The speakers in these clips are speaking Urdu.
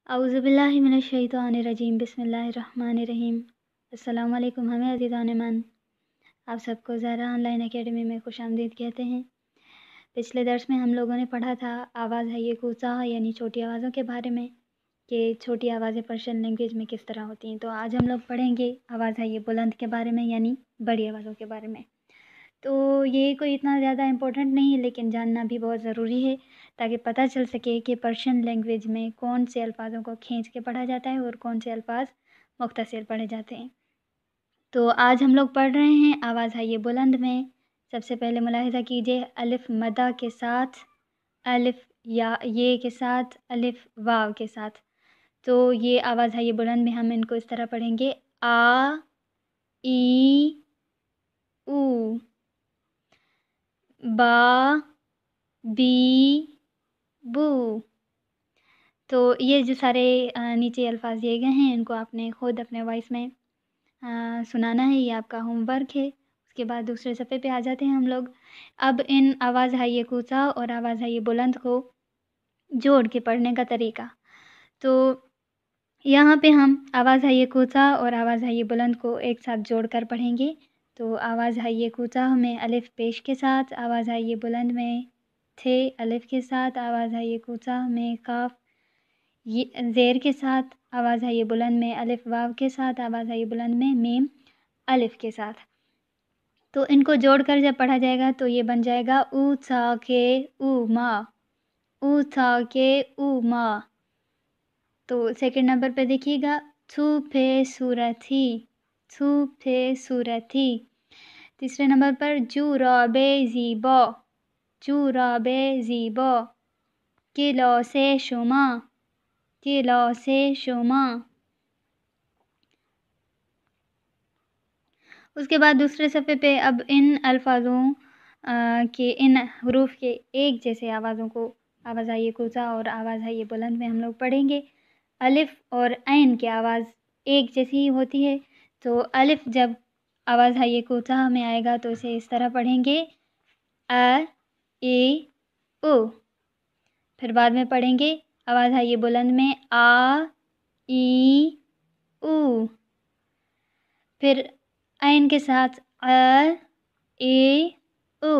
اعوذ باللہ من الشیطان الرجیم بسم اللہ الرحمن الرحیم۔ السلام علیکم ہمیں عزیزان من، آپ سب کو زہرا آن لائن اکیڈمی میں خوش آمدید کہتے ہیں۔ پچھلے درس میں ہم لوگوں نے پڑھا تھا آواز ہے یہ کوسا یعنی چھوٹی آوازوں کے بارے میں کہ چھوٹی آوازیں پرشین لینگویج میں کس طرح ہوتی ہیں۔ تو آج ہم لوگ پڑھیں گے آواز ہے یہ بلند کے بارے میں یعنی بڑی آوازوں کے بارے میں۔ تو یہ کوئی اتنا زیادہ امپورٹنٹ نہیں ہے لیکن جاننا بھی بہت ضروری ہے تاکہ پتہ چل سکے کہ پرشین لینگویج میں کون سے الفاظوں کو کھینچ کے پڑھا جاتا ہے اور کون سے الفاظ مختصر پڑھے جاتے ہیں۔ تو آج ہم لوگ پڑھ رہے ہیں آواز ہے یہ بلند میں۔ سب سے پہلے ملاحظہ کیجیے الف مدہ کے ساتھ، الف یا یہ کے ساتھ، الف واو کے ساتھ۔ تو یہ آواز ہے یہ بلند میں ہم ان کو اس طرح پڑھیں گے آ ای او، با بی بو۔ تو یہ جو سارے نیچے الفاظ دیے گئے ہیں ان کو آپ نے خود اپنے وائس میں سنانا ہے، یہ آپ کا ہوم ورک ہے۔ اس کے بعد دوسرے صفحے پہ آ جاتے ہیں ہم لوگ۔ اب ان آواز ہے یہ کوسا اور آواز ہے یہ بلند کو جوڑ کے پڑھنے کا طریقہ۔ تو یہاں پہ ہم آواز ہے یہ کوسا اور آواز ہے یہ بلند کو ایک ساتھ جوڑ کر پڑھیں گے۔ تو آواز ہے یہ کوسا میں الف پیش کے ساتھ، آواز ہے یہ بلند میں تھے الف کے ساتھ، آواز ہے یہ کوسا میں کاف زیر کے ساتھ، آواز ہے یہ بلند میں الف واو کے ساتھ، آواز ہے یہ بلند میں میم الف کے ساتھ۔ تو ان کو جوڑ کر جب پڑھا جائے گا تو یہ بن جائے گا او تھا کے او ما، او تھا کے او ما۔ تو سیکنڈ نمبر پہ دیکھیے گا تھو پھے صورتھی، تھو پھے صورتھی۔ تیسرے نمبر پر جو رابے زیبا، جو رابے زیبا۔ کلاسے شما، کلاسے شما۔ اس کے بعد دوسرے صفحے پہ اب ان الفاظوں کے ان حروف کے ایک جیسے آوازوں کو آواز ہے یہ کوسا اور آواز ہے یہ بلند میں ہم لوگ پڑھیں گے۔ الف اور عین کی آواز ایک جیسی ہی ہوتی ہے، تو الف جب آواز ہے یہ کوسا میں آئے گا تو اسے اس طرح پڑھیں گے ا اے او۔ پھر بعد میں پڑھیں گے آواز ہے یہ بلند میں آ ای او، پھر عین کے ساتھ اے او۔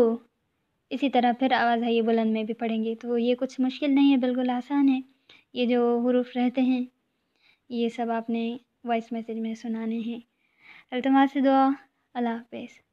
اسی طرح پھر آواز ہے یہ بلند میں بھی پڑھیں گے۔ تو یہ کچھ مشکل نہیں ہے، بالکل آسان ہے۔ یہ جو حروف رہتے ہیں یہ سب آپ نے وائس میسیج میں سنانے ہیں۔ التماس سے دعا، اللہ حافظ۔